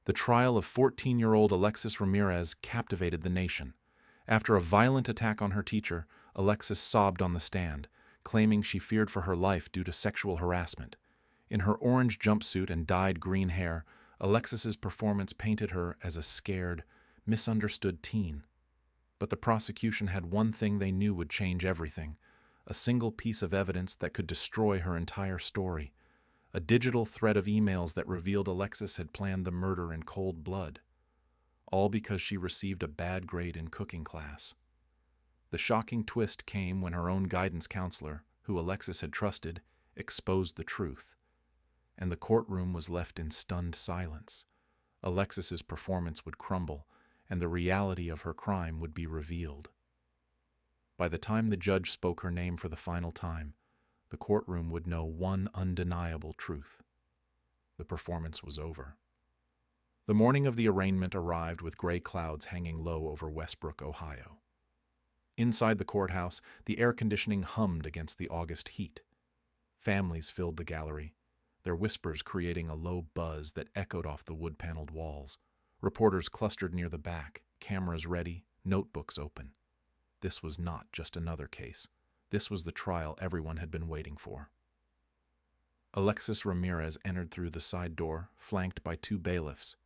The trial of 14-year-old Alexis Ramirez captivated the nation. After a violent attack on her teacher, Alexis sobbed on the stand, claiming she feared for her life due to sexual harassment. In her orange jumpsuit and dyed green hair, Alexis's performance painted her as a scared, misunderstood teen. But the prosecution had one thing they knew would change everything: a single piece of evidence that could destroy her entire story. A digital thread of emails that revealed Alexis had planned the murder in cold blood. All because she received a bad grade in cooking class. The shocking twist came when her own guidance counselor, who Alexis had trusted, exposed the truth. And the courtroom was left in stunned silence. Alexis's performance would crumble, and the reality of her crime would be revealed. By the time the judge spoke her name for the final time, the courtroom would know one undeniable truth. The performance was over. The morning of the arraignment arrived with gray clouds hanging low over Westbrook, Ohio. Inside the courthouse, the air conditioning hummed against the August heat. Families filled the gallery, their whispers creating a low buzz that echoed off the wood-paneled walls. Reporters clustered near the back, cameras ready, notebooks open. This was not just another case. This was the trial everyone had been waiting for. Alexis Ramirez entered through the side door, flanked by two bailiffs.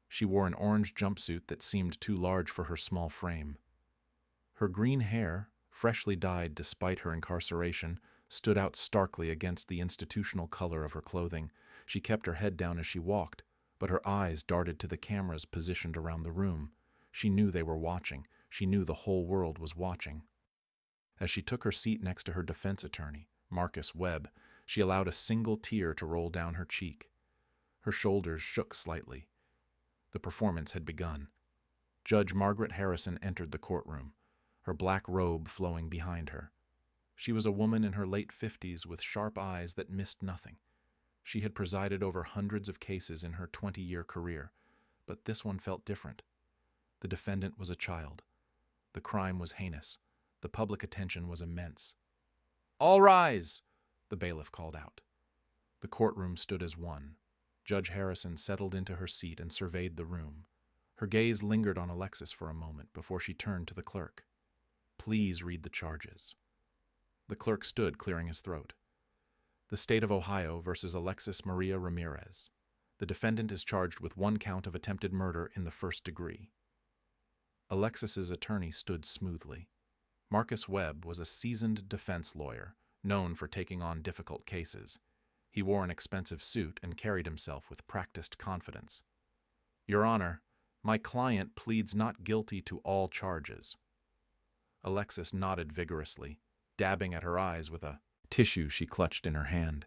She wore an orange jumpsuit that seemed too large for her small frame. Her green hair, freshly dyed despite her incarceration, stood out starkly against the institutional color of her clothing. She kept her head down as she walked, but her eyes darted to the cameras positioned around the room. She knew they were watching. She knew the whole world was watching. As she took her seat next to her defense attorney, Marcus Webb, she allowed a single tear to roll down her cheek. Her shoulders shook slightly. The performance had begun. Judge Margaret Harrison entered the courtroom, her black robe flowing behind her. She was a woman in her late 50s with sharp eyes that missed nothing. She had presided over hundreds of cases in her 20-year career, but this one felt different. The defendant was a child. The crime was heinous. The public attention was immense. "All rise!" the bailiff called out. The courtroom stood as one. Judge Harrison settled into her seat and surveyed the room. Her gaze lingered on Alexis for a moment before she turned to the clerk. "Please read the charges." The clerk stood, clearing his throat. The State of Ohio versus Alexis Maria Ramirez. The defendant is charged with 1 count of attempted murder in the 1st degree. Alexis's attorney stood smoothly. Marcus Webb was a seasoned defense lawyer, known for taking on difficult cases. He wore an expensive suit and carried himself with practiced confidence. "Your Honor, my client pleads not guilty to all charges." Alexis nodded vigorously, dabbing at her eyes with a tissue she clutched in her hand.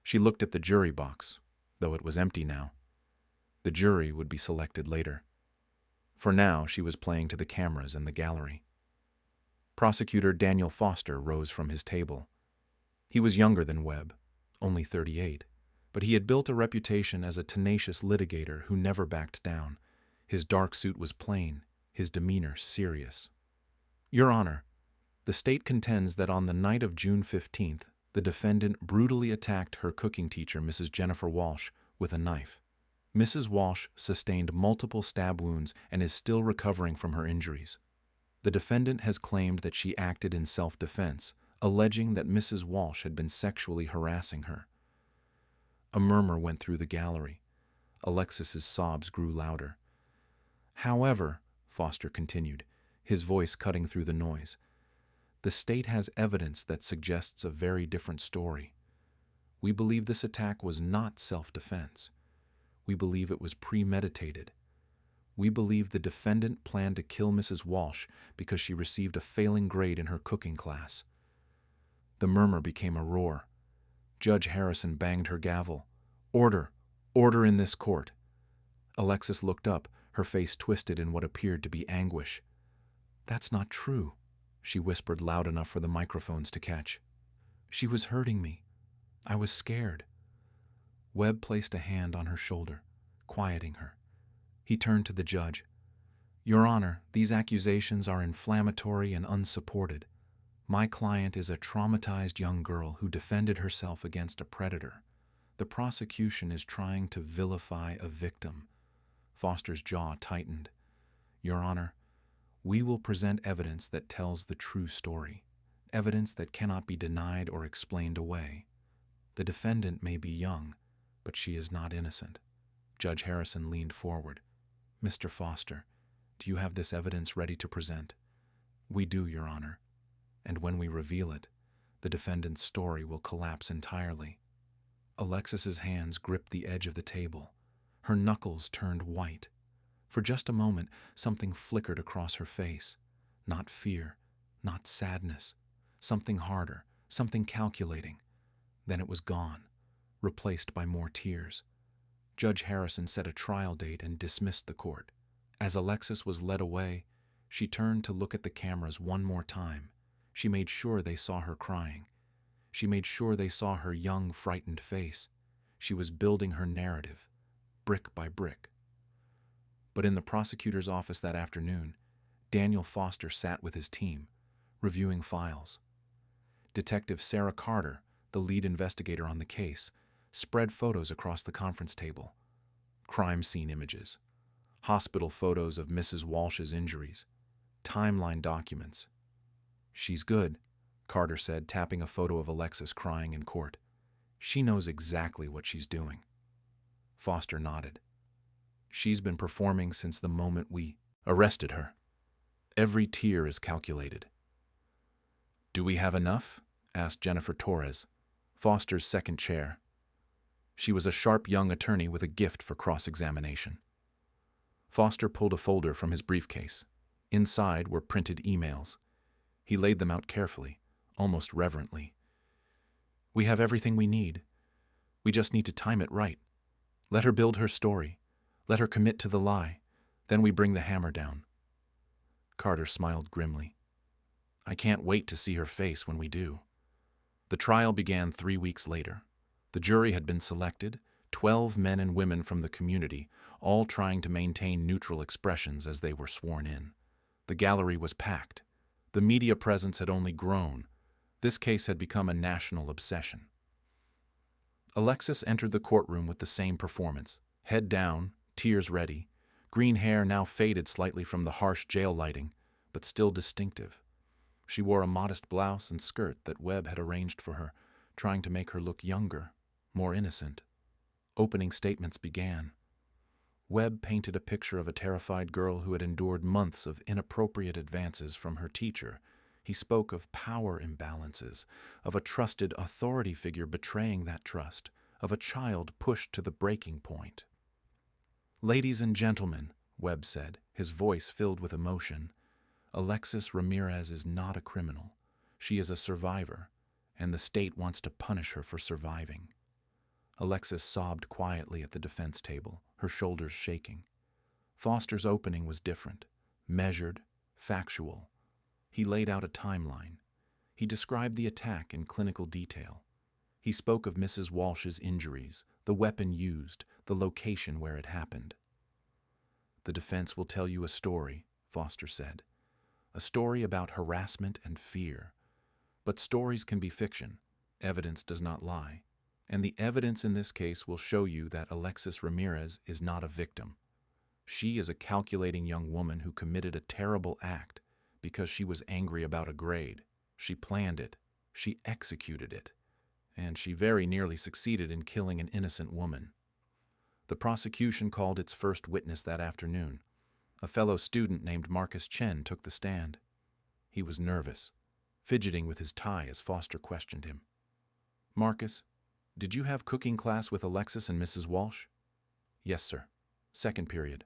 She looked at the jury box, though it was empty now. The jury would be selected later. For now, she was playing to the cameras in the gallery. Prosecutor Daniel Foster rose from his table. He was younger than Webb, only 38, but he had built a reputation as a tenacious litigator who never backed down. His dark suit was plain, his demeanor serious. "Your Honor, the state contends that on the night of June 15th, the defendant brutally attacked her cooking teacher, Mrs. Jennifer Walsh, with a knife. Mrs. Walsh sustained multiple stab wounds and is still recovering from her injuries. The defendant has claimed that she acted in self-defense, alleging that Mrs. Walsh had been sexually harassing her." A murmur went through the gallery. Alexis's sobs grew louder. "However," Foster continued, his voice cutting through the noise, "the state has evidence that suggests a very different story. We believe this attack was not self-defense. We believe it was premeditated. We believe the defendant planned to kill Mrs. Walsh because she received a failing grade in her cooking class." The murmur became a roar. Judge Harrison banged her gavel. "Order! Order in this court!" Alexis looked up, her face twisted in what appeared to be anguish. "That's not true," she whispered loud enough for the microphones to catch. "She was hurting me. I was scared." Webb placed a hand on her shoulder, quieting her. He turned to the judge. "Your Honor, these accusations are inflammatory and unsupported. My client is a traumatized young girl who defended herself against a predator. The prosecution is trying to vilify a victim. Foster's jaw tightened. Your Honor, we will present evidence that tells the true story, evidence that cannot be denied or explained away. The defendant may be young, but she is not innocent. Judge Harrison leaned forward. Mr. Foster, do you have this evidence ready to present? We do, Your Honor. And when we reveal it, the defendant's story will collapse entirely. Alexis's hands gripped the edge of the table. Her knuckles turned white. For just a moment, something flickered across her face. Not fear, not sadness. Something harder, something calculating. Then it was gone, replaced by more tears. Judge Harrison set a trial date and dismissed the court. As Alexis was led away, she turned to look at the cameras one more time. She made sure they saw her crying. She made sure they saw her young, frightened face. She was building her narrative, brick by brick. But in the prosecutor's office that afternoon, Daniel Foster sat with his team, reviewing files. Detective Sarah Carter, the lead investigator on the case, spread photos across the conference table. Crime scene images, hospital photos of Mrs. Walsh's injuries, timeline documents. She's good, Carter said, tapping a photo of Alexis crying in court. She knows exactly what she's doing. Foster nodded. She's been performing since the moment we arrested her. Every tear is calculated. Do we have enough? Asked Jennifer Torres, Foster's second chair. She was a sharp young attorney with a gift for cross-examination. Foster pulled a folder from his briefcase. Inside were printed emails. He laid them out carefully, almost reverently. We have everything we need. We just need to time it right. Let her build her story. Let her commit to the lie. Then we bring the hammer down. Carter smiled grimly. I can't wait to see her face when we do. The trial began 3 weeks later. The jury had been selected, 12 men and women from the community, all trying to maintain neutral expressions as they were sworn in. The gallery was packed. The media presence had only grown. This case had become a national obsession. Alexis entered the courtroom with the same performance, head down, tears ready, green hair now faded slightly from the harsh jail lighting, but still distinctive. She wore a modest blouse and skirt that Webb had arranged for her, trying to make her look younger, more innocent. Opening statements began. Webb painted a picture of a terrified girl who had endured months of inappropriate advances from her teacher. He spoke of power imbalances, of a trusted authority figure betraying that trust, of a child pushed to the breaking point. Ladies and gentlemen, Webb said, his voice filled with emotion, Alexis Ramirez is not a criminal. She is a survivor, and the state wants to punish her for surviving. Alexis sobbed quietly at the defense table, her shoulders shaking. Foster's opening was different, measured, factual. He laid out a timeline. He described the attack in clinical detail. He spoke of Mrs. Walsh's injuries, the weapon used, the location where it happened. The defense will tell you a story, Foster said. A story about harassment and fear. But stories can be fiction. Evidence does not lie. And the evidence in this case will show you that Alexis Ramirez is not a victim. She is a calculating young woman who committed a terrible act because she was angry about a grade. She planned it. She executed it. And she very nearly succeeded in killing an innocent woman. The prosecution called its first witness that afternoon. A fellow student named Marcus Chen took the stand. He was nervous, fidgeting with his tie as Foster questioned him. Marcus, did you have cooking class with Alexis and Mrs. Walsh? Yes, sir. Second period.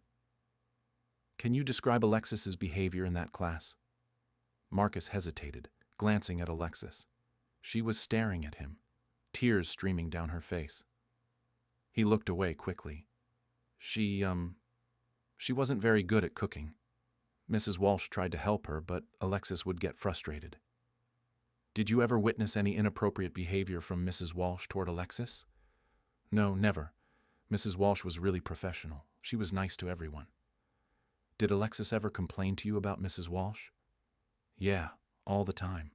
Can you describe Alexis's behavior in that class? Marcus hesitated, glancing at Alexis. She was staring at him, tears streaming down her face. He looked away quickly. She wasn't very good at cooking. Mrs. Walsh tried to help her, but Alexis would get frustrated. Did you ever witness any inappropriate behavior from Mrs. Walsh toward Alexis? No, never. Mrs. Walsh was really professional. She was nice to everyone. Did Alexis ever complain to you about Mrs. Walsh? Yeah, all the time.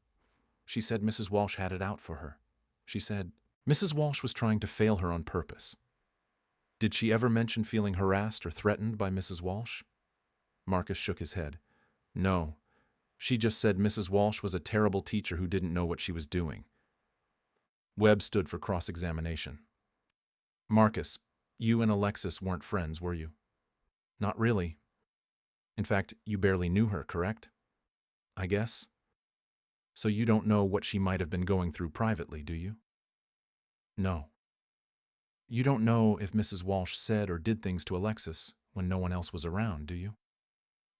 She said Mrs. Walsh had it out for her. She said Mrs. Walsh was trying to fail her on purpose. Did she ever mention feeling harassed or threatened by Mrs. Walsh? Marcus shook his head. No. She just said Mrs. Walsh was a terrible teacher who didn't know what she was doing. Webb stood for cross-examination. Marcus, you and Alexis weren't friends, were you? Not really. In fact, you barely knew her, correct? I guess. So you don't know what she might have been going through privately, do you? No. You don't know if Mrs. Walsh said or did things to Alexis when no one else was around, do you?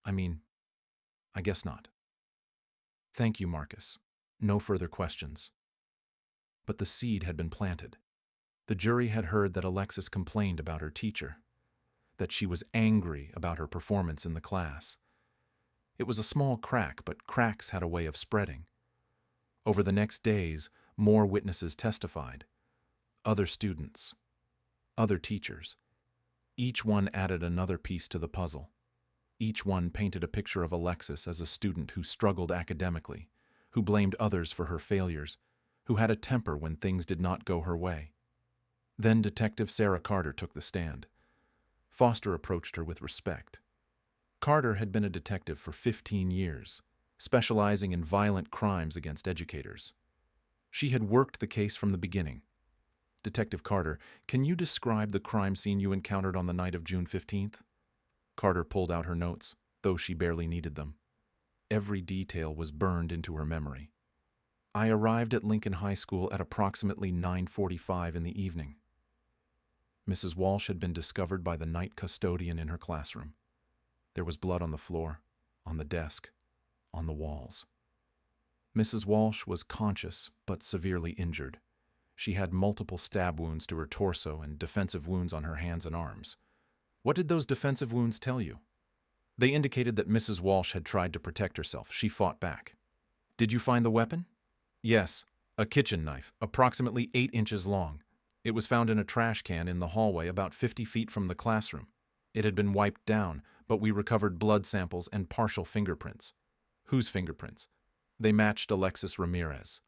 I mean, I guess not. Thank you, Marcus. No further questions. But the seed had been planted. The jury had heard that Alexis complained about her teacher, that she was angry about her performance in the class. It was a small crack, but cracks had a way of spreading. Over the next days, more witnesses testified. Other students. Other teachers. Each one added another piece to the puzzle. Each one painted a picture of Alexis as a student who struggled academically, who blamed others for her failures, who had a temper when things did not go her way. Then Detective Sarah Carter took the stand. Foster approached her with respect. Carter had been a detective for 15 years, specializing in violent crimes against educators. She had worked the case from the beginning. Detective Carter, can you describe the crime scene you encountered on the night of June 15th? Carter pulled out her notes, though she barely needed them. Every detail was burned into her memory. I arrived at Lincoln High School at approximately 9:45 in the evening. Mrs. Walsh had been discovered by the night custodian in her classroom. There was blood on the floor, on the desk, on the walls. Mrs. Walsh was conscious but severely injured. She had multiple stab wounds to her torso and defensive wounds on her hands and arms. What did those defensive wounds tell you? They indicated that Mrs. Walsh had tried to protect herself. She fought back. Did you find the weapon? Yes, a kitchen knife, approximately 8 inches long. It was found in a trash can in the hallway about 50 feet from the classroom. It had been wiped down, but we recovered blood samples and partial fingerprints. Whose fingerprints? They matched Alexis Ramirez.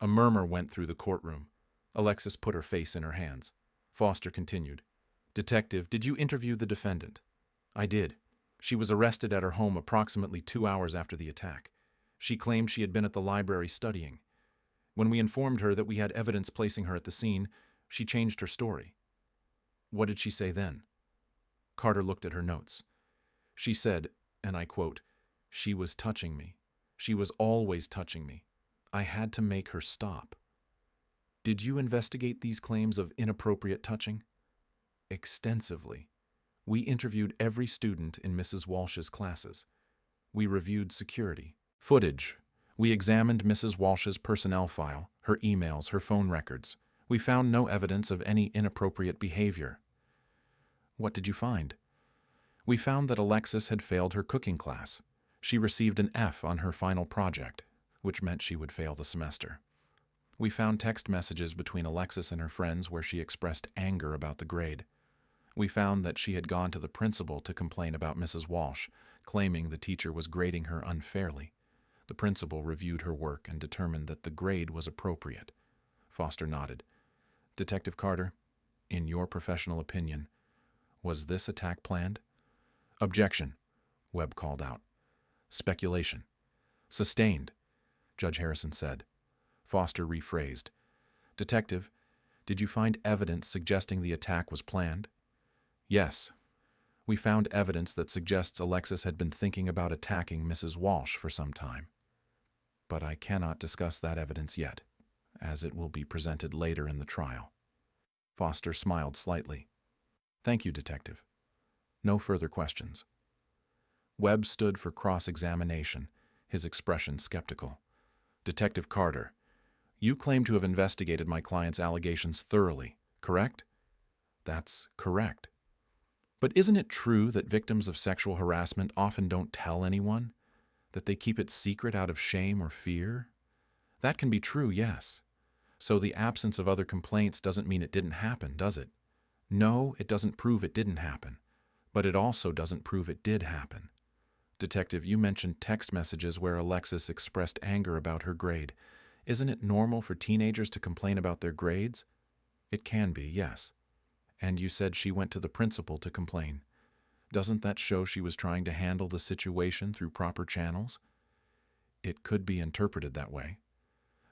A murmur went through the courtroom. Alexis put her face in her hands. Foster continued. Detective, did you interview the defendant? I did. She was arrested at her home approximately 2 hours after the attack. She claimed she had been at the library studying. When we informed her that we had evidence placing her at the scene, she changed her story. What did she say then? Carter looked at her notes. She said, and I quote, "She was touching me. She was always touching me. I had to make her stop." Did you investigate these claims of inappropriate touching? Extensively. We interviewed every student in Mrs. Walsh's classes. We reviewed security, footage. We examined Mrs. Walsh's personnel file, her emails, her phone records. We found no evidence of any inappropriate behavior. What did you find? We found that Alexis had failed her cooking class. She received an F on her final project, which meant she would fail the semester. We found text messages between Alexis and her friends where she expressed anger about the grade. We found that she had gone to the principal to complain about Mrs. Walsh, claiming the teacher was grading her unfairly. The principal reviewed her work and determined that the grade was appropriate. Foster nodded. Detective Carter, in your professional opinion, was this attack planned? Objection, Webb called out. Speculation. Sustained, Judge Harrison said. Foster rephrased. Detective, did you find evidence suggesting the attack was planned? Yes. We found evidence that suggests Alexis had been thinking about attacking Mrs. Walsh for some time. But I cannot discuss that evidence yet, as it will be presented later in the trial. Foster smiled slightly. Thank you, Detective. No further questions. Webb stood for cross-examination, his expression skeptical. Detective Carter, you claim to have investigated my client's allegations thoroughly, correct? That's correct. But isn't it true that victims of sexual harassment often don't tell anyone? That they keep it secret out of shame or fear? That can be true, yes. So the absence of other complaints doesn't mean it didn't happen, does it? No, it doesn't prove it didn't happen. But it also doesn't prove it did happen. Detective, you mentioned text messages where Alexis expressed anger about her grade. Isn't it normal for teenagers to complain about their grades? It can be, yes. And you said she went to the principal to complain. Doesn't that show she was trying to handle the situation through proper channels? It could be interpreted that way.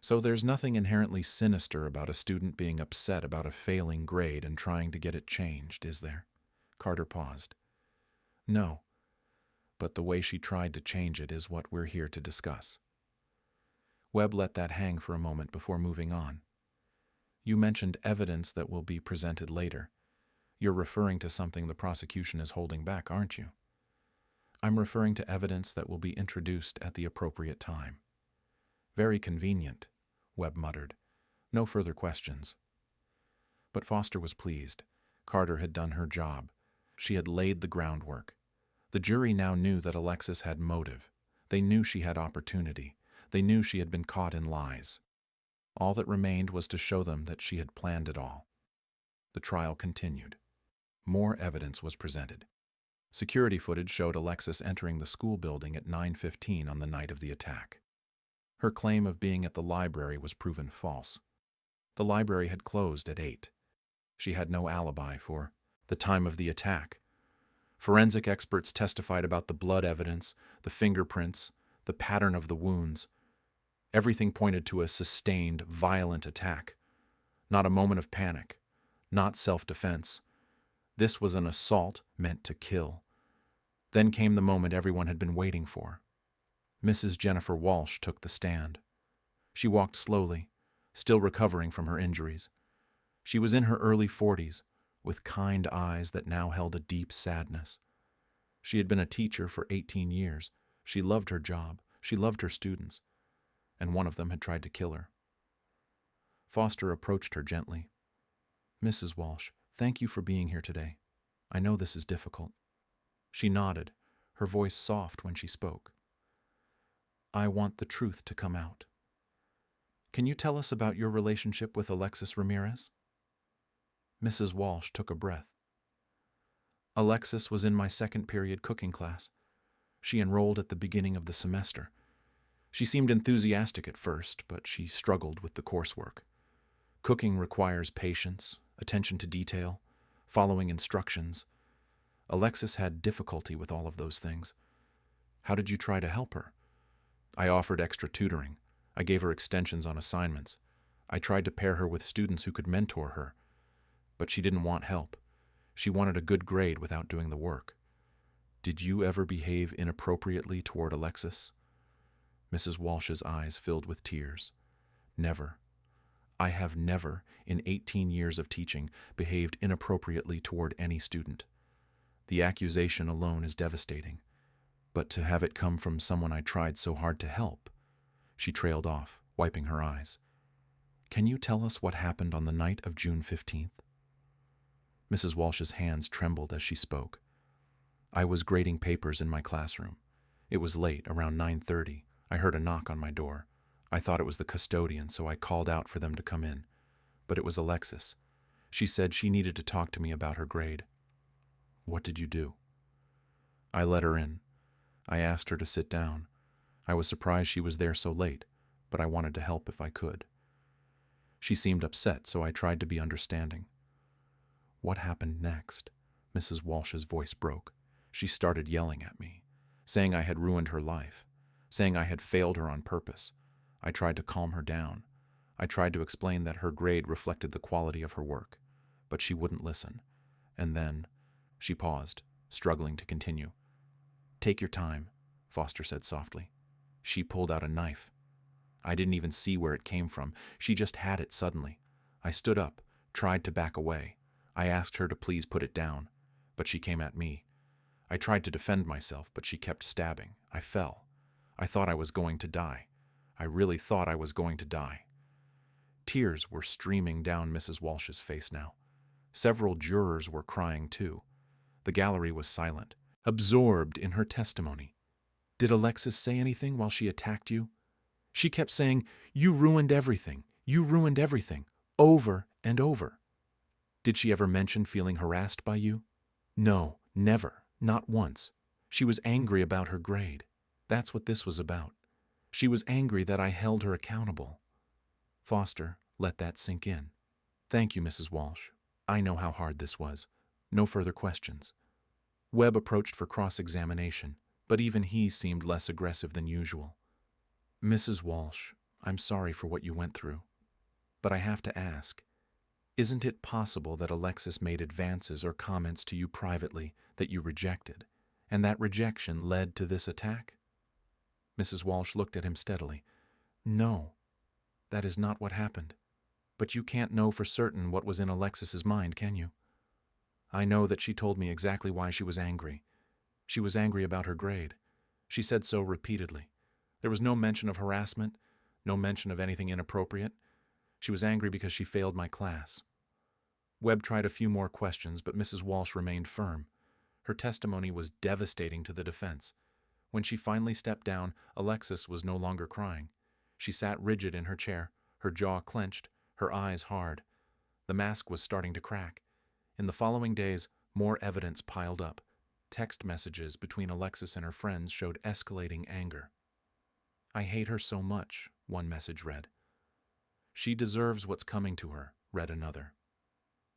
So there's nothing inherently sinister about a student being upset about a failing grade and trying to get it changed, is there? Carter paused. No, but the way she tried to change it is what we're here to discuss. Webb let that hang for a moment before moving on. You mentioned evidence that will be presented later. You're referring to something the prosecution is holding back, aren't you? I'm referring to evidence that will be introduced at the appropriate time. Very convenient, Webb muttered. No further questions. But Foster was pleased. Carter had done her job. She had laid the groundwork. The jury now knew that Alexis had motive. They knew she had opportunity. They knew she had been caught in lies. All that remained was to show them that she had planned it all. The trial continued. More evidence was presented. Security footage showed Alexis entering the school building at 9:15 on the night of the attack. Her claim of being at the library was proven false. The library had closed at 8. She had no alibi for the time of the attack. Forensic experts testified about the blood evidence, the fingerprints, the pattern of the wounds. Everything pointed to a sustained, violent attack. Not a moment of panic, not self-defense. This was an assault meant to kill. Then came the moment everyone had been waiting for. Mrs. Jennifer Walsh took the stand. She walked slowly, still recovering from her injuries. She was in her early 40s, with kind eyes that now held a deep sadness. She had been a teacher for 18 years. She loved her job. She loved her students. And one of them had tried to kill her. Foster approached her gently. Mrs. Walsh, thank you for being here today. I know this is difficult. She nodded, her voice soft when she spoke. I want the truth to come out. Can you tell us about your relationship with Alexis Ramirez? Mrs. Walsh took a breath. Alexis was in my second period cooking class. She enrolled at the beginning of the semester. She seemed enthusiastic at first, but she struggled with the coursework. Cooking requires patience, attention to detail, following instructions. Alexis had difficulty with all of those things. How did you try to help her? I offered extra tutoring. I gave her extensions on assignments. I tried to pair her with students who could mentor her. But she didn't want help. She wanted a good grade without doing the work. Did you ever behave inappropriately toward Alexis? Mrs. Walsh's eyes filled with tears. Never. I have never, in 18 years of teaching, behaved inappropriately toward any student. The accusation alone is devastating. But to have it come from someone I tried so hard to help. She trailed off, wiping her eyes. Can you tell us what happened on the night of June 15th? Mrs. Walsh's hands trembled as she spoke. I was grading papers in my classroom. It was late, around 9:30. I heard a knock on my door. I thought it was the custodian, so I called out for them to come in. But it was Alexis. She said she needed to talk to me about her grade. What did you do? I let her in. I asked her to sit down. I was surprised she was there so late, but I wanted to help if I could. She seemed upset, so I tried to be understanding. What happened next? Mrs. Walsh's voice broke. She started yelling at me, saying I had ruined her life, saying I had failed her on purpose. I tried to calm her down. I tried to explain that her grade reflected the quality of her work, but she wouldn't listen. And then she paused, struggling to continue. Take your time, Foster said softly. She pulled out a knife. I didn't even see where it came from. She just had it suddenly. I stood up, tried to back away. I asked her to please put it down, but she came at me. I tried to defend myself, but she kept stabbing. I fell. I thought I was going to die. I really thought I was going to die. Tears were streaming down Mrs. Walsh's face now. Several jurors were crying too. The gallery was silent, absorbed in her testimony. Did Alexis say anything while she attacked you? She kept saying, "You ruined everything. You ruined everything," over and over. Did she ever mention feeling harassed by you? No, never, not once. She was angry about her grade. That's what this was about. She was angry that I held her accountable. Foster let that sink in. Thank you, Mrs. Walsh. I know how hard this was. No further questions. Webb approached for cross-examination, but even he seemed less aggressive than usual. Mrs. Walsh, I'm sorry for what you went through, but I have to ask, isn't it possible that Alexis made advances or comments to you privately that you rejected, and that rejection led to this attack? Mrs. Walsh looked at him steadily. No, that is not what happened. But you can't know for certain what was in Alexis's mind, can you? I know that she told me exactly why she was angry. She was angry about her grade. She said so repeatedly. There was no mention of harassment, no mention of anything inappropriate. She was angry because she failed my class. Webb tried a few more questions, but Mrs. Walsh remained firm. Her testimony was devastating to the defense. When she finally stepped down, Alexis was no longer crying. She sat rigid in her chair, her jaw clenched, her eyes hard. The mask was starting to crack. In the following days, more evidence piled up. Text messages between Alexis and her friends showed escalating anger. I hate her so much, one message read. She deserves what's coming to her, read another.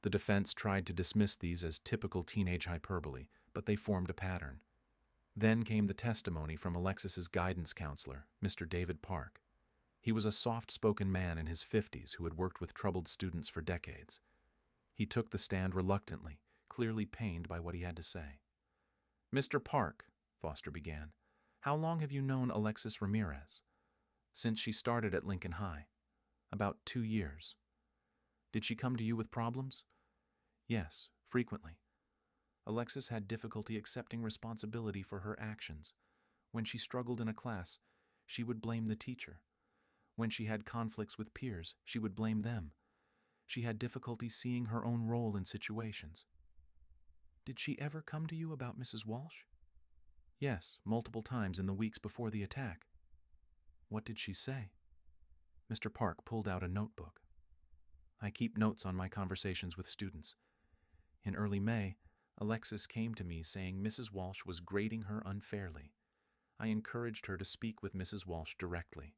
The defense tried to dismiss these as typical teenage hyperbole, but they formed a pattern. Then came the testimony from Alexis's guidance counselor, Mr. David Park. He was a soft-spoken man in his 50s who had worked with troubled students for decades. He took the stand reluctantly, clearly pained by what he had to say. Mr. Park, Foster began, how long have you known Alexis Ramirez? Since she started at Lincoln High. About 2 years. Did she come to you with problems? Yes, frequently. Alexis had difficulty accepting responsibility for her actions. When she struggled in a class, she would blame the teacher. When she had conflicts with peers, she would blame them. She had difficulty seeing her own role in situations. Did she ever come to you about Mrs. Walsh? Yes, multiple times in the weeks before the attack. What did she say? Mr. Park pulled out a notebook. I keep notes on my conversations with students. In early May, Alexis came to me saying Mrs. Walsh was grading her unfairly. I encouraged her to speak with Mrs. Walsh directly.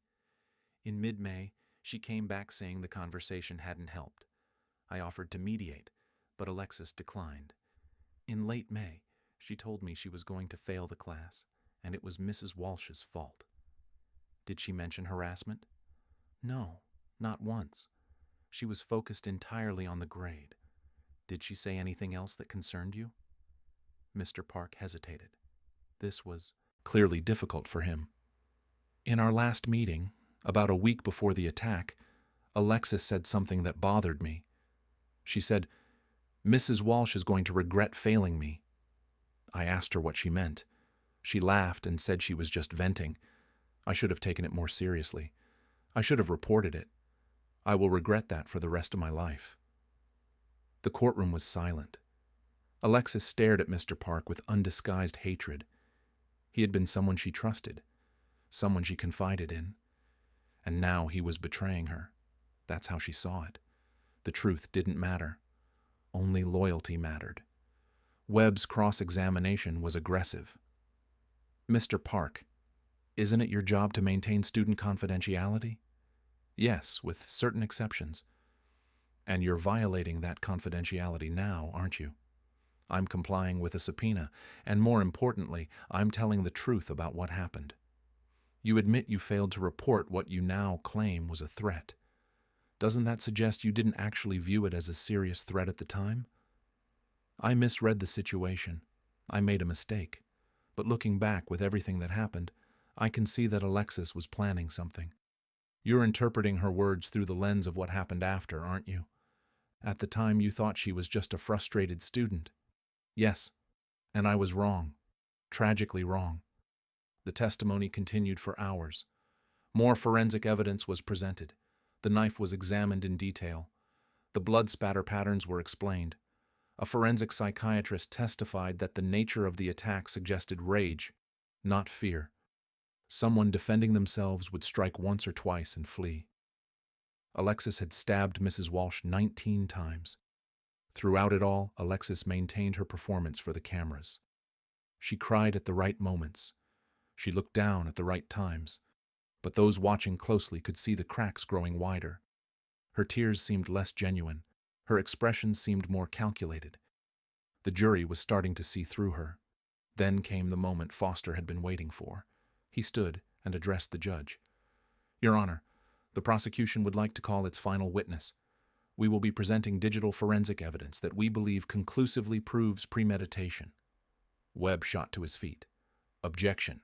In mid-May, she came back saying the conversation hadn't helped. I offered to mediate, but Alexis declined. In late May, she told me she was going to fail the class, and it was Mrs. Walsh's fault. Did she mention harassment? No, not once. She was focused entirely on the grade. Did she say anything else that concerned you? Mr. Park hesitated. This was clearly difficult for him. In our last meeting, about a week before the attack, Alexis said something that bothered me. She said, Mrs. Walsh is going to regret failing me. I asked her what she meant. She laughed and said she was just venting. I should have taken it more seriously. I should have reported it. I will regret that for the rest of my life. The courtroom was silent. Alexis stared at Mr. Park with undisguised hatred. He had been someone she trusted, someone she confided in. And now he was betraying her. That's how she saw it. The truth didn't matter. Only loyalty mattered. Webb's cross-examination was aggressive. Mr. Park, isn't it your job to maintain student confidentiality? Yes, with certain exceptions. And you're violating that confidentiality now, aren't you? I'm complying with a subpoena, and more importantly, I'm telling the truth about what happened. You admit you failed to report what you now claim was a threat. Doesn't that suggest you didn't actually view it as a serious threat at the time? I misread the situation. I made a mistake. But looking back with everything that happened, I can see that Alexis was planning something. You're interpreting her words through the lens of what happened after, aren't you? At the time, you thought she was just a frustrated student. Yes, and I was wrong. Tragically wrong. The testimony continued for hours. More forensic evidence was presented. The knife was examined in detail. The blood spatter patterns were explained. A forensic psychiatrist testified that the nature of the attack suggested rage, not fear. Someone defending themselves would strike once or twice and flee. Alexis had stabbed Mrs. Walsh 19 times. Throughout it all, Alexis maintained her performance for the cameras. She cried at the right moments. She looked down at the right times. But those watching closely could see the cracks growing wider. Her tears seemed less genuine. Her expression seemed more calculated. The jury was starting to see through her. Then came the moment Foster had been waiting for. He stood and addressed the judge. "Your Honor, the prosecution would like to call its final witness. We will be presenting digital forensic evidence that we believe conclusively proves premeditation." Webb shot to his feet. "Objection.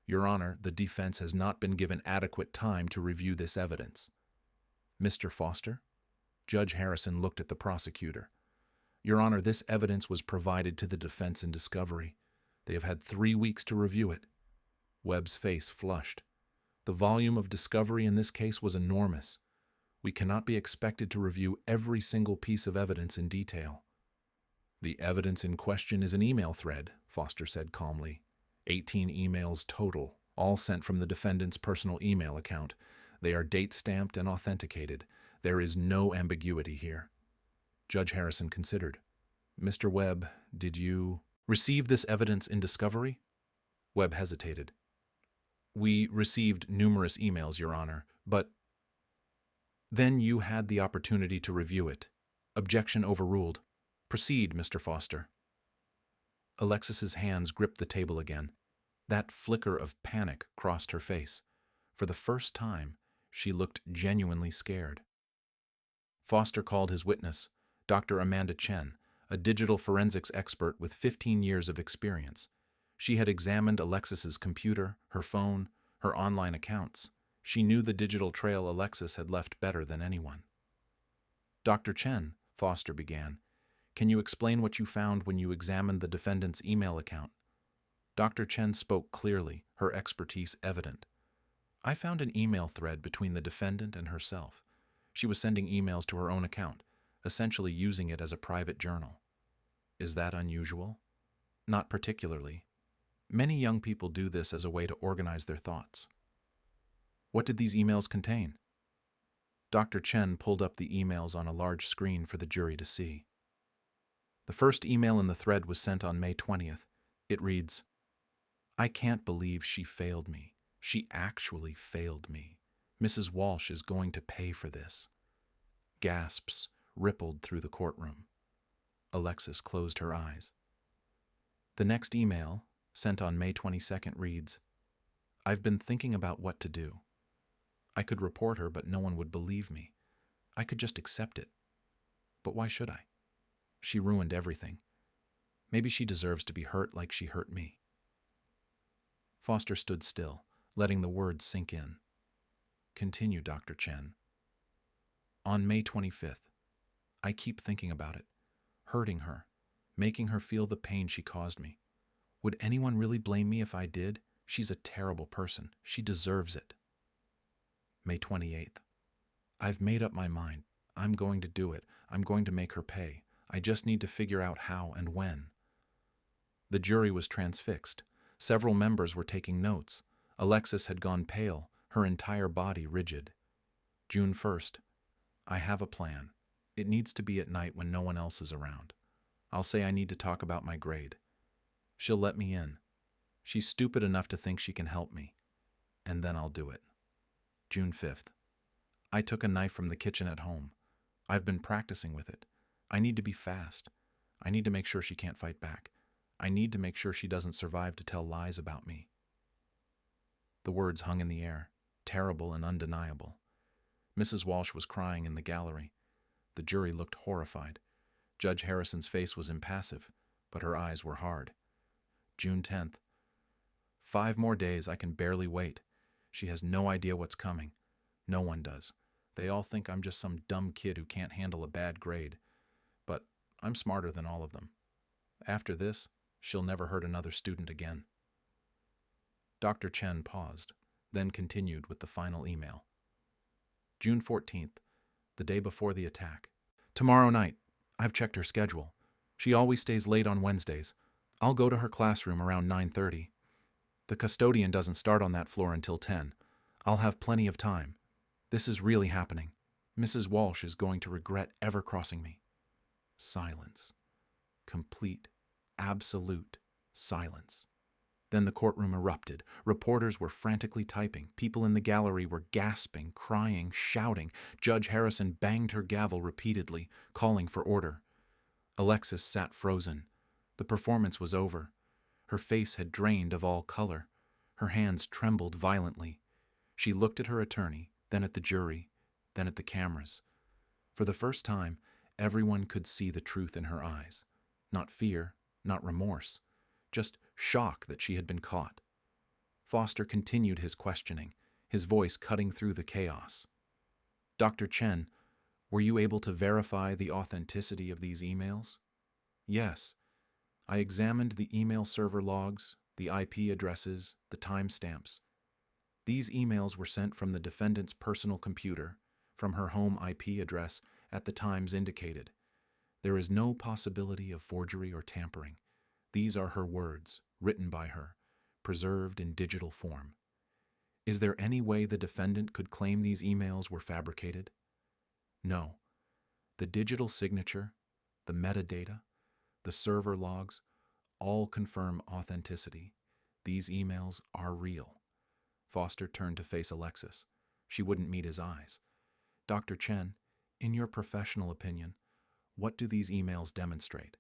Your Honor, the defense has not been given adequate time to review this evidence." "Mr. Foster?" Judge Harrison looked at the prosecutor. "Your Honor, this evidence was provided to the defense in discovery. They have had 3 weeks to review it." Webb's face flushed. The volume of discovery in this case was enormous. We cannot be expected to review every single piece of evidence in detail. "The evidence in question is an email thread," Foster said calmly. 18 emails total, all sent from the defendant's personal email account. They are date-stamped and authenticated. There is no ambiguity here. Judge Harrison considered. "Mr. Webb, did you receive this evidence in discovery?" Webb hesitated. "We received numerous emails, Your Honor, but—" "Then you had the opportunity to review it. Objection overruled. Proceed, Mr. Foster." Alexis's hands gripped the table again. That flicker of panic crossed her face. For the first time, she looked genuinely scared. Foster called his witness, Dr. Amanda Chen, a digital forensics expert with 15 years of experience. She had examined Alexis's computer, her phone, her online accounts. She knew the digital trail Alexis had left better than anyone. "Dr. Chen," Foster began, "can you explain what you found when you examined the defendant's email account?" Dr. Chen spoke clearly, her expertise evident. "I found an email thread between the defendant and herself. She was sending emails to her own account, essentially using it as a private journal." "Is that unusual?" "Not particularly. Many young people do this as a way to organize their thoughts." "What did these emails contain?" Dr. Chen pulled up the emails on a large screen for the jury to see. The first email in the thread was sent on May 20th. It reads, "I can't believe she failed me. She actually failed me. Mrs. Walsh is going to pay for this." Gasps rippled through the courtroom. Alexis closed her eyes. The next email, sent on May 22nd, reads, "I've been thinking about what to do. I could report her, but no one would believe me. I could just accept it. But why should I? She ruined everything. Maybe she deserves to be hurt like she hurt me." Foster stood still, letting the words sink in. "Continue, Dr. Chen." "On May 25th, I keep thinking about it, hurting her, making her feel the pain she caused me. Would anyone really blame me if I did? She's a terrible person. She deserves it." May 28th. "I've made up my mind. I'm going to do it. I'm going to make her pay. I just need to figure out how and when." The jury was transfixed. Several members were taking notes. Alexis had gone pale, her entire body rigid. June 1st. "I have a plan. It needs to be at night when no one else is around. I'll say I need to talk about my grade. She'll let me in. She's stupid enough to think she can help me. And then I'll do it." June 5th. "I took a knife from the kitchen at home. I've been practicing with it. I need to be fast. I need to make sure she can't fight back. I need to make sure she doesn't survive to tell lies about me." The words hung in the air, terrible and undeniable. Mrs. Walsh was crying in the gallery. The jury looked horrified. Judge Harrison's face was impassive, but her eyes were hard. June 10th. 5 more days, I can barely wait. She has no idea what's coming. No one does. They all think I'm just some dumb kid who can't handle a bad grade. But I'm smarter than all of them. After this, she'll never hurt another student again." Dr. Chen paused, then continued with the final email. June 14th, the day before the attack. "Tomorrow night. I've checked her schedule. She always stays late on Wednesdays. I'll go to her classroom around 9:30. The custodian doesn't start on that floor until 10. I'll have plenty of time. This is really happening. Mrs. Walsh is going to regret ever crossing me." Silence. Complete, absolute silence. Then the courtroom erupted. Reporters were frantically typing. People in the gallery were gasping, crying, shouting. Judge Harrison banged her gavel repeatedly, calling for order. Alexis sat frozen. The performance was over. Her face had drained of all color. Her hands trembled violently. She looked at her attorney, then at the jury, then at the cameras. For the first time, everyone could see the truth in her eyes. Not fear, not remorse, just shock that she had been caught. Foster continued his questioning, his voice cutting through the chaos. "Dr. Chen, were you able to verify the authenticity of these emails?" "Yes. I examined the email server logs, the IP addresses, the timestamps. These emails were sent from the defendant's personal computer, from her home IP address at the times indicated. There is no possibility of forgery or tampering. These are her words, written by her, preserved in digital form. Is there any way the defendant could claim these emails were fabricated? No. The digital signature, the metadata, the server logs, all confirm authenticity. These emails are real." Foster turned to face Alexis. She wouldn't meet his eyes. "Dr. Chen, in your professional opinion, what do these emails demonstrate?"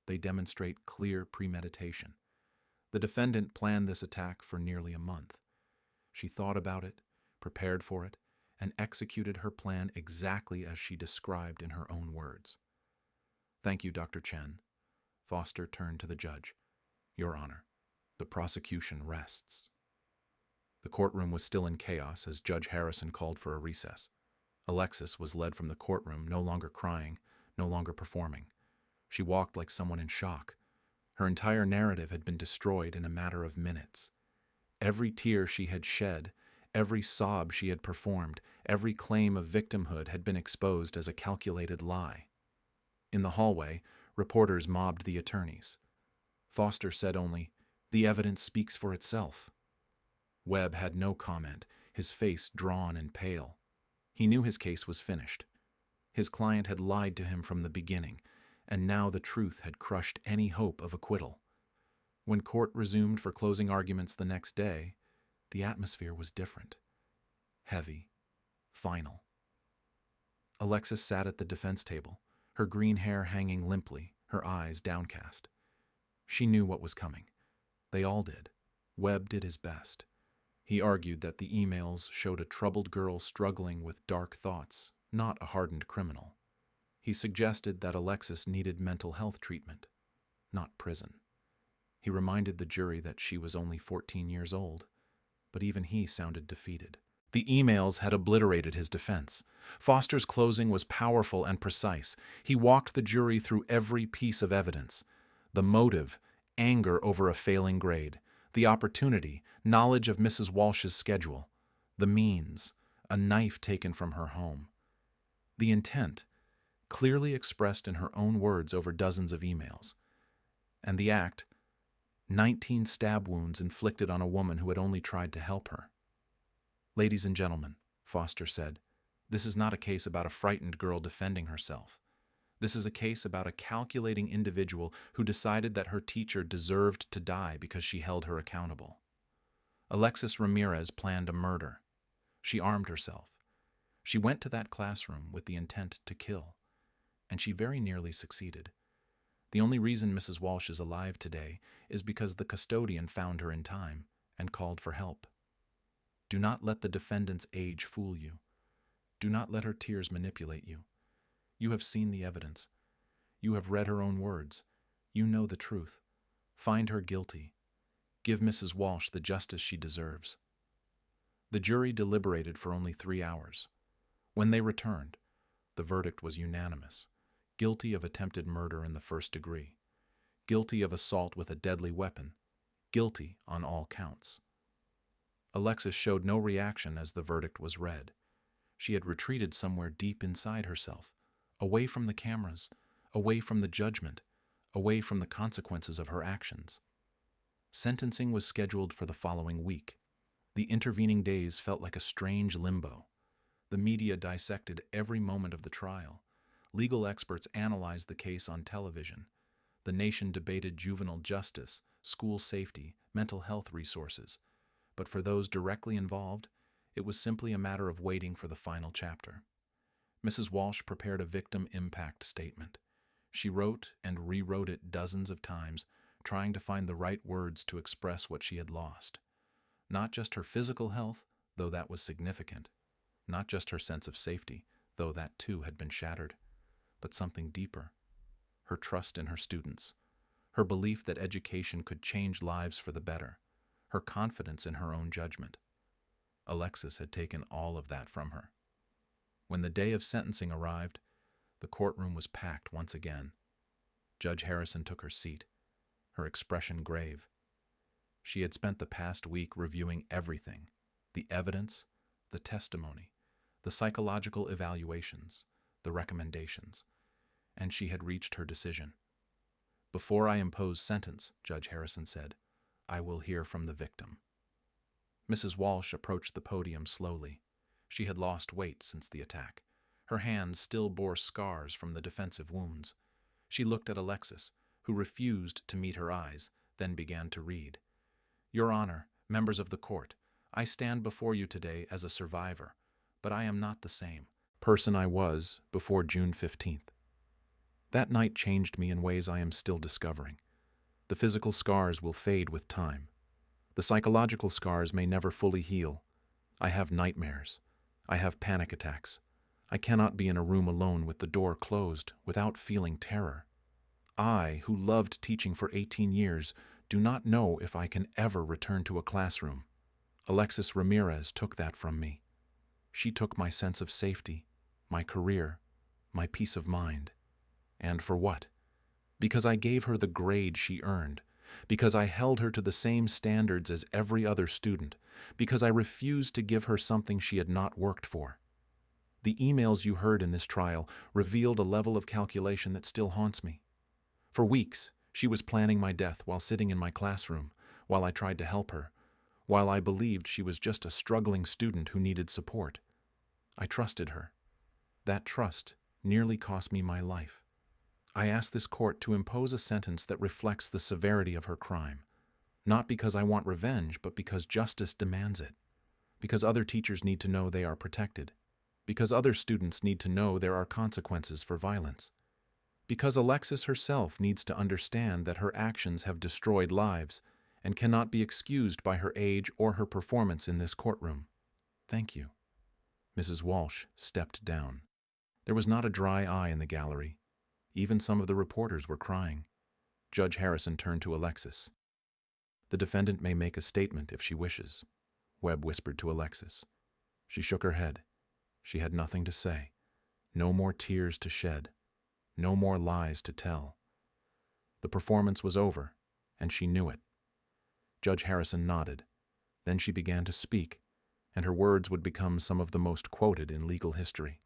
"They demonstrate clear premeditation. The defendant planned this attack for nearly a month. She thought about it, prepared for it, and executed her plan exactly as she described in her own words." "Thank you, Dr. Chen." Foster turned to the judge. "Your Honor, the prosecution rests." The courtroom was still in chaos as Judge Harrison called for a recess. Alexis was led from the courtroom, no longer crying, no longer performing. She walked like someone in shock. Her entire narrative had been destroyed in a matter of minutes. Every tear she had shed, every sob she had performed, every claim of victimhood had been exposed as a calculated lie. In the hallway, reporters mobbed the attorneys. Foster said only, "The evidence speaks for itself." Webb had no comment, his face drawn and pale. He knew his case was finished. His client had lied to him from the beginning, and now the truth had crushed any hope of acquittal. When court resumed for closing arguments the next day, the atmosphere was different. Heavy. Final. Alexis sat at the defense table, her green hair hanging limply, her eyes downcast. She knew what was coming. They all did. Webb did his best. He argued that the emails showed a troubled girl struggling with dark thoughts, not a hardened criminal. He suggested that Alexis needed mental health treatment, not prison. He reminded the jury that she was only 14 years old, but even he sounded defeated. The emails had obliterated his defense. Foster's closing was powerful and precise. He walked the jury through every piece of evidence. The motive, anger over a failing grade. The opportunity, knowledge of Mrs. Walsh's schedule. The means, a knife taken from her home. The intent, clearly expressed in her own words over dozens of emails. And the act, 19 stab wounds inflicted on a woman who had only tried to help her. "Ladies and gentlemen," Foster said, "this is not a case about a frightened girl defending herself. This is a case about a calculating individual who decided that her teacher deserved to die because she held her accountable. Alexis Ramirez planned a murder. She armed herself. She went to that classroom with the intent to kill, and she very nearly succeeded. The only reason Mrs. Walsh is alive today is because the custodian found her in time and called for help. Do not let the defendant's age fool you. Do not let her tears manipulate you. You have seen the evidence. You have read her own words. You know the truth. Find her guilty. Give Mrs. Walsh the justice she deserves." The jury deliberated for only 3 hours. When they returned, the verdict was unanimous. Guilty of attempted murder in the first degree. Guilty of assault with a deadly weapon. Guilty on all counts. Alexis showed no reaction as the verdict was read. She had retreated somewhere deep inside herself, away from the cameras, away from the judgment, away from the consequences of her actions. Sentencing was scheduled for the following week. The intervening days felt like a strange limbo. The media dissected every moment of the trial. Legal experts analyzed the case on television. The nation debated juvenile justice, school safety, mental health resources. But for those directly involved, it was simply a matter of waiting for the final chapter. Mrs. Walsh prepared a victim impact statement. She wrote and rewrote it dozens of times, trying to find the right words to express what she had lost. Not just her physical health, though that was significant. Not just her sense of safety, though that too had been shattered. But something deeper. Her trust in her students. Her belief that education could change lives for the better. Her confidence in her own judgment. Alexis had taken all of that from her. When the day of sentencing arrived, the courtroom was packed once again. Judge Harrison took her seat, her expression grave. She had spent the past week reviewing everything, the evidence, the testimony, the psychological evaluations, the recommendations, and she had reached her decision. "Before I impose sentence," Judge Harrison said, "I will hear from the victim." Mrs. Walsh approached the podium slowly. She had lost weight since the attack. Her hands still bore scars from the defensive wounds. She looked at Alexis, who refused to meet her eyes, then began to read. "Your Honor, members of the court, I stand before you today as a survivor, but I am not the same person I was before June 15th. That night changed me in ways I am still discovering. The physical scars will fade with time. The psychological scars may never fully heal. I have nightmares. I have panic attacks. I cannot be in a room alone with the door closed without feeling terror. I, who loved teaching for 18 years, do not know if I can ever return to a classroom. Alexis Ramirez took that from me. She took my sense of safety, my career, my peace of mind. And for what? Because I gave her the grade she earned, because I held her to the same standards as every other student, because I refused to give her something she had not worked for. The emails you heard in this trial revealed a level of calculation that still haunts me. For weeks, she was planning my death while sitting in my classroom, while I tried to help her, while I believed she was just a struggling student who needed support. I trusted her. That trust nearly cost me my life. I ask this court to impose a sentence that reflects the severity of her crime, not because I want revenge, but because justice demands it, because other teachers need to know they are protected, because other students need to know there are consequences for violence, because Alexis herself needs to understand that her actions have destroyed lives and cannot be excused by her age or her performance in this courtroom. Thank you." Mrs. Walsh stepped down. There was not a dry eye in the gallery. Even some of the reporters were crying. Judge Harrison turned to Alexis. "The defendant may make a statement if she wishes," Webb whispered to Alexis. She shook her head. She had nothing to say. No more tears to shed. No more lies to tell. The performance was over, and she knew it. Judge Harrison nodded. Then she began to speak, and her words would become some of the most quoted in legal history.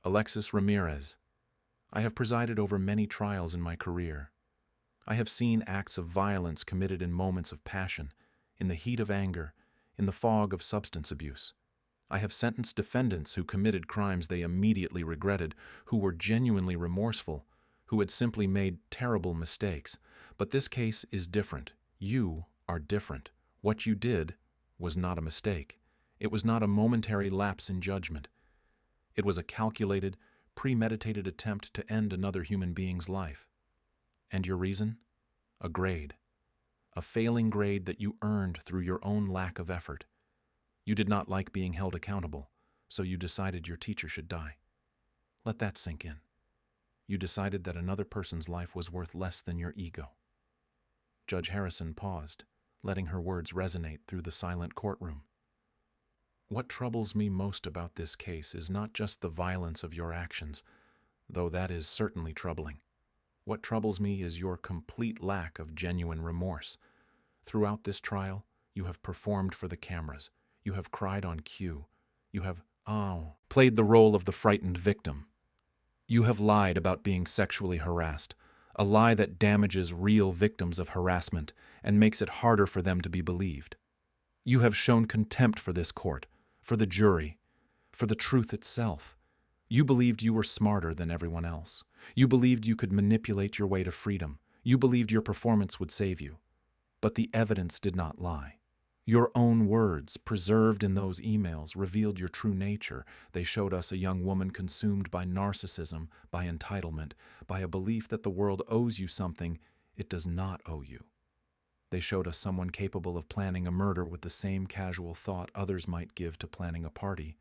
"Alexis Ramirez, I have presided over many trials in my career. I have seen acts of violence committed in moments of passion, in the heat of anger, in the fog of substance abuse. I have sentenced defendants who committed crimes they immediately regretted, who were genuinely remorseful, who had simply made terrible mistakes. But this case is different. You are different. What you did was not a mistake. It was not a momentary lapse in judgment. It was a calculated, premeditated attempt to end another human being's life. And your reason? A grade. A failing grade that you earned through your own lack of effort. You did not like being held accountable, so you decided your teacher should die. Let that sink in. You decided that another person's life was worth less than your ego." Judge Harrison paused, letting her words resonate through the silent courtroom. "What troubles me most about this case is not just the violence of your actions, though that is certainly troubling. What troubles me is your complete lack of genuine remorse. Throughout this trial, you have performed for the cameras. You have cried on cue. You have, played the role of the frightened victim. You have lied about being sexually harassed, a lie that damages real victims of harassment and makes it harder for them to be believed. You have shown contempt for this court, for the jury, for the truth itself. You believed you were smarter than everyone else. You believed you could manipulate your way to freedom. You believed your performance would save you. But the evidence did not lie. Your own words, preserved in those emails, revealed your true nature. They showed us a young woman consumed by narcissism, by entitlement, by a belief that the world owes you something it does not owe you. They showed us someone capable of planning a murder with the same casual thought others might give to planning a party.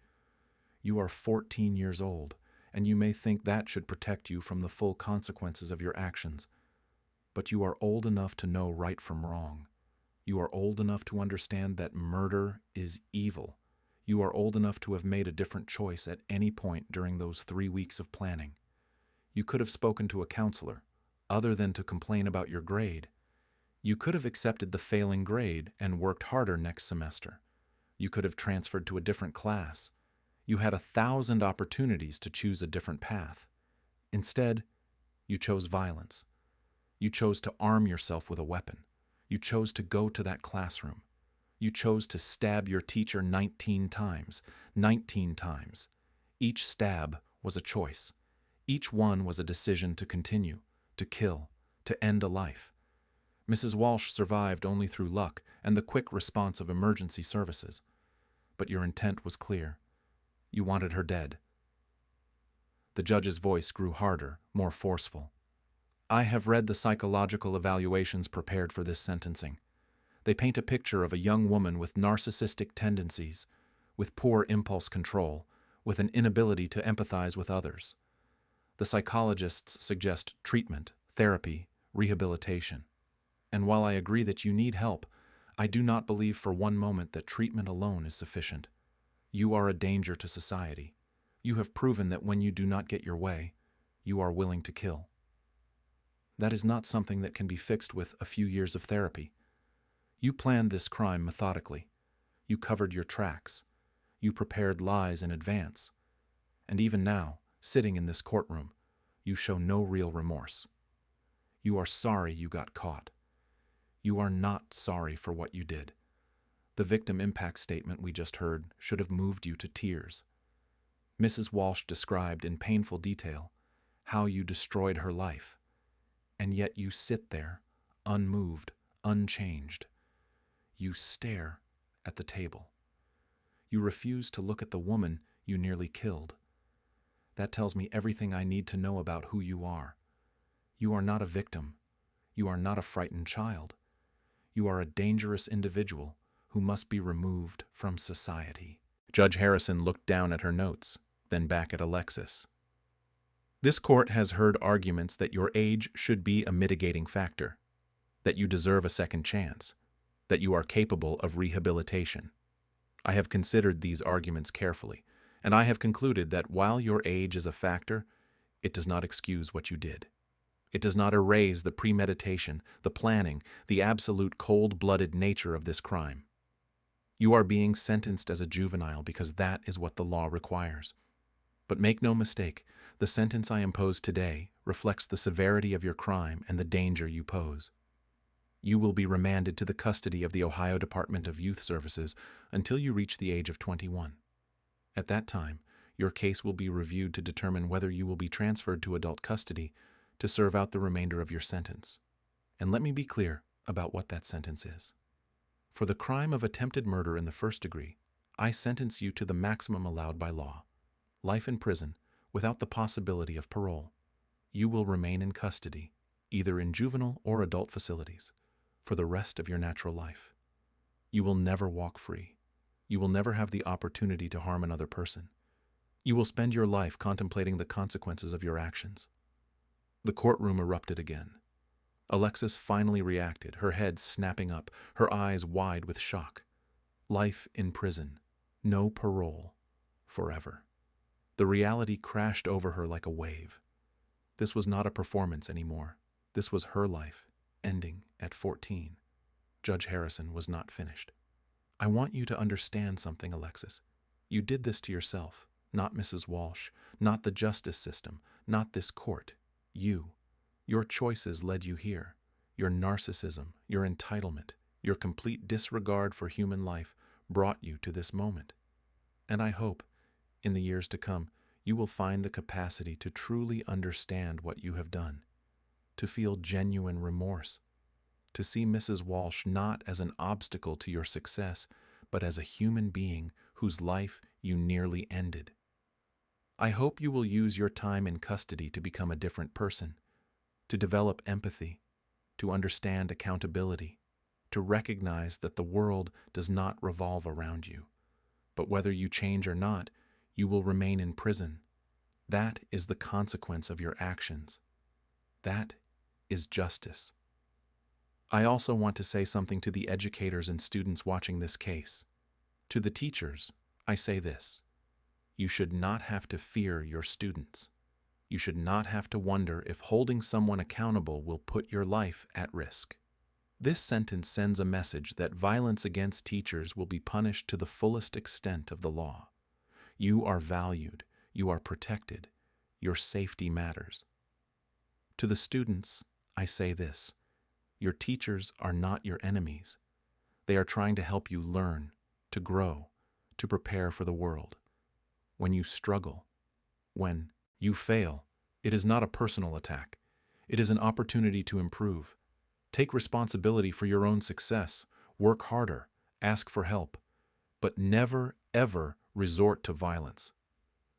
You are 14 years old, and you may think that should protect you from the full consequences of your actions. But you are old enough to know right from wrong. You are old enough to understand that murder is evil. You are old enough to have made a different choice at any point during those 3 weeks of planning. You could have spoken to a counselor, other than to complain about your grade. You could have accepted the failing grade and worked harder next semester. You could have transferred to a different class. You had 1,000 opportunities to choose a different path. Instead, you chose violence. You chose to arm yourself with a weapon. You chose to go to that classroom. You chose to stab your teacher 19 times. 19 times. Each stab was a choice. Each one was a decision to continue, to kill, to end a life. Mrs. Walsh survived only through luck and the quick response of emergency services. But your intent was clear. You wanted her dead. The judge's voice grew harder, more forceful. I have read the psychological evaluations prepared for this sentencing. They paint a picture of a young woman with narcissistic tendencies, with poor impulse control, with an inability to empathize with others. The psychologists suggest treatment, therapy, rehabilitation. And while I agree that you need help, I do not believe for one moment that treatment alone is sufficient. You are a danger to society. You have proven that when you do not get your way, you are willing to kill. That is not something that can be fixed with a few years of therapy. You planned this crime methodically. You covered your tracks. You prepared lies in advance. And even now, sitting in this courtroom, you show no real remorse. You are sorry you got caught. You are not sorry for what you did. The victim impact statement we just heard should have moved you to tears. Mrs. Walsh described in painful detail how you destroyed her life. And yet you sit there, unmoved, unchanged. You stare at the table. You refuse to look at the woman you nearly killed. That tells me everything I need to know about who you are. You are not a victim. You are not a frightened child. You are a dangerous individual who must be removed from society. Judge Harrison looked down at her notes, then back at Alexis. This court has heard arguments that your age should be a mitigating factor, that you deserve a second chance, that you are capable of rehabilitation. I have considered these arguments carefully, and I have concluded that while your age is a factor, it does not excuse what you did. It does not erase the premeditation, the planning, the absolute cold-blooded nature of this crime. You are being sentenced as a juvenile because that is what the law requires. But make no mistake, the sentence I impose today reflects the severity of your crime and the danger you pose. You will be remanded to the custody of the Ohio Department of Youth Services until you reach the age of 21. At that time, your case will be reviewed to determine whether you will be transferred to adult custody to serve out the remainder of your sentence. And let me be clear about what that sentence is. For the crime of attempted murder in the first degree, I sentence you to the maximum allowed by law, life in prison without the possibility of parole. You will remain in custody, either in juvenile or adult facilities, for the rest of your natural life. You will never walk free. You will never have the opportunity to harm another person. You will spend your life contemplating the consequences of your actions. The courtroom erupted again. Alexis finally reacted, her head snapping up, her eyes wide with shock. Life in prison, no parole, forever. The reality crashed over her like a wave. This was not a performance anymore. This was her life, ending at 14. Judge Harrison was not finished. I want you to understand something, Alexis. You did this to yourself, not Mrs. Walsh, not the justice system, not this court. You. Your choices led you here. Your narcissism, your entitlement, your complete disregard for human life brought you to this moment. And I hope, in the years to come, you will find the capacity to truly understand what you have done, to feel genuine remorse, to see Mrs. Walsh not as an obstacle to your success, but as a human being whose life you nearly ended. I hope you will use your time in custody to become a different person, to develop empathy, to understand accountability, to recognize that the world does not revolve around you. But whether you change or not, you will remain in prison. That is the consequence of your actions. That is justice. I also want to say something to the educators and students watching this case. To the teachers, I say this: you should not have to fear your students. You should not have to wonder if holding someone accountable will put your life at risk. This sentence sends a message that violence against teachers will be punished to the fullest extent of the law. You are valued. You are protected. Your safety matters. To the students, I say this: your teachers are not your enemies. They are trying to help you learn, to grow, to prepare for the world. When you struggle, when you fail, it is not a personal attack. It is an opportunity to improve. Take responsibility for your own success. Work harder. Ask for help. But never, ever resort to violence.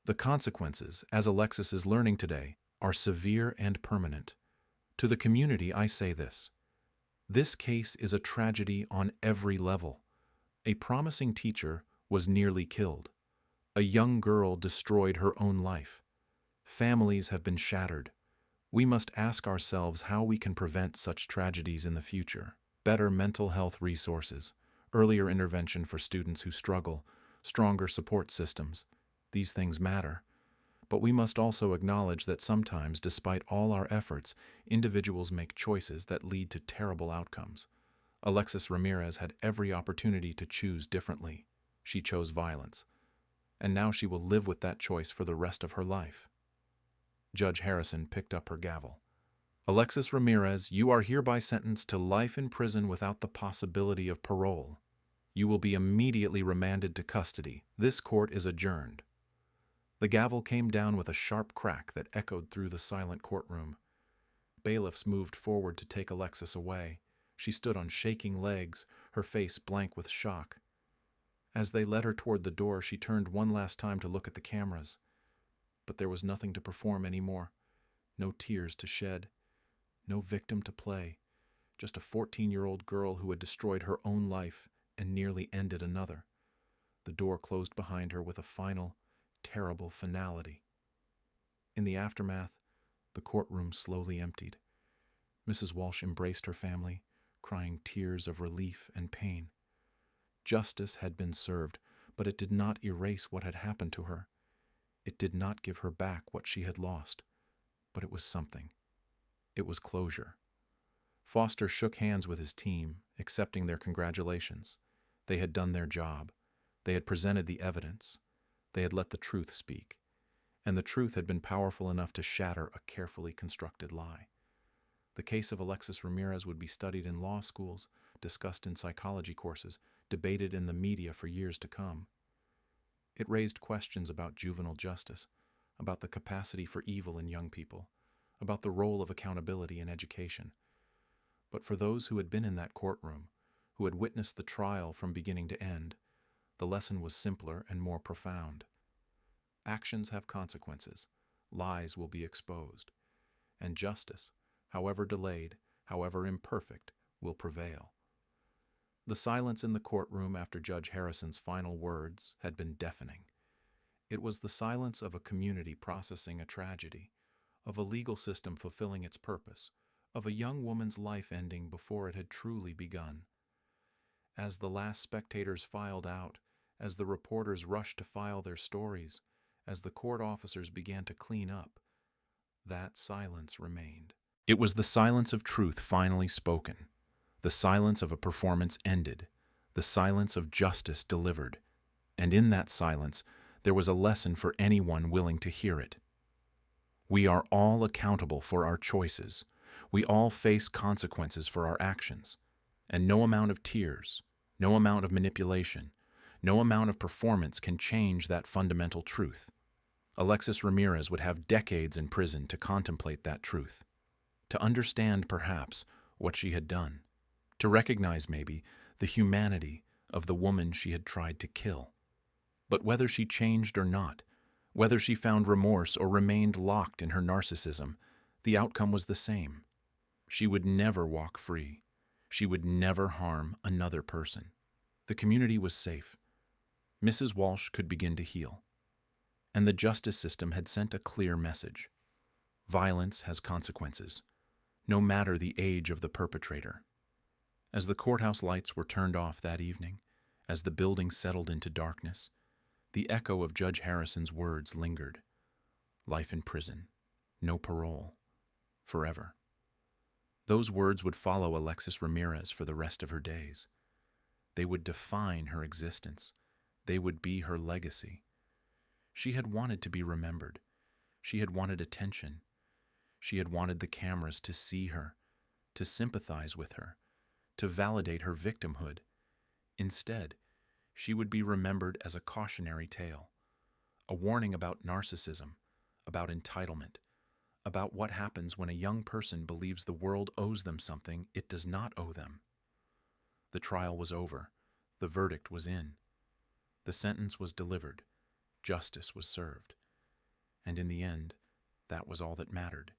The consequences, as Alexis is learning today, are severe and permanent. To the community, I say this: this case is a tragedy on every level. A promising teacher was nearly killed. A young girl destroyed her own life. Families have been shattered. We must ask ourselves how we can prevent such tragedies in the future. Better mental health resources, earlier intervention for students who struggle, stronger support systems. These things matter. But we must also acknowledge that sometimes, despite all our efforts, individuals make choices that lead to terrible outcomes. Alexis Ramirez had every opportunity to choose differently. She chose violence. And now she will live with that choice for the rest of her life. Judge Harrison picked up her gavel. Alexis Ramirez, you are hereby sentenced to life in prison without the possibility of parole. You will be immediately remanded to custody. This court is adjourned. The gavel came down with a sharp crack that echoed through the silent courtroom. Bailiffs moved forward to take Alexis away. She stood on shaking legs, her face blank with shock. As they led her toward the door, she turned one last time to look at the cameras. But there was nothing to perform anymore. No tears to shed. No victim to play. Just a 14-year-old girl who had destroyed her own life and nearly ended another. The door closed behind her with a final, terrible finality. In the aftermath, the courtroom slowly emptied. Mrs. Walsh embraced her family, crying tears of relief and pain. Justice had been served, but it did not erase what had happened to her. It did not give her back what she had lost, but it was something. It was closure. Foster shook hands with his team, accepting their congratulations. They had done their job. They had presented the evidence. They had let the truth speak. And the truth had been powerful enough to shatter a carefully constructed lie. The case of Alexis Ramirez would be studied in law schools, discussed in psychology courses, debated in the media for years to come. It raised questions about juvenile justice, about the capacity for evil in young people, about the role of accountability in education. But for those who had been in that courtroom, who had witnessed the trial from beginning to end, the lesson was simpler and more profound. Actions have consequences. Lies will be exposed. And justice, however delayed, however imperfect, will prevail. The silence in the courtroom after Judge Harrison's final words had been deafening. It was the silence of a community processing a tragedy, of a legal system fulfilling its purpose, of a young woman's life ending before it had truly begun. As the last spectators filed out, as the reporters rushed to file their stories, as the court officers began to clean up, that silence remained. It was the silence of truth finally spoken, the silence of a performance ended, the silence of justice delivered, and in that silence there was a lesson for anyone willing to hear it. We are all accountable for our choices. We all face consequences for our actions, and no amount of tears, no amount of manipulation, no amount of performance can change that fundamental truth. Alexis Ramirez would have decades in prison to contemplate that truth, to understand, perhaps, what she had done. to recognize, maybe, the humanity of the woman she had tried to kill. But whether she changed or not, whether she found remorse or remained locked in her narcissism, the outcome was the same. She would never walk free. She would never harm another person. The community was safe. Mrs. Walsh could begin to heal. And the justice system had sent a clear message. Violence has consequences, no matter the age of the perpetrator. As the courthouse lights were turned off that evening, as the building settled into darkness, the echo of Judge Harrison's words lingered. Life in prison, no parole, forever. Those words would follow Alexis Ramirez for the rest of her days. They would define her existence. They would be her legacy. She had wanted to be remembered. She had wanted attention. She had wanted the cameras to see her, to sympathize with her, to validate her victimhood. Instead, she would be remembered as a cautionary tale, a warning about narcissism, about entitlement, about what happens when a young person believes the world owes them something it does not owe them. The trial was over. The verdict was in. The sentence was delivered. Justice was served. And in the end, that was all that mattered.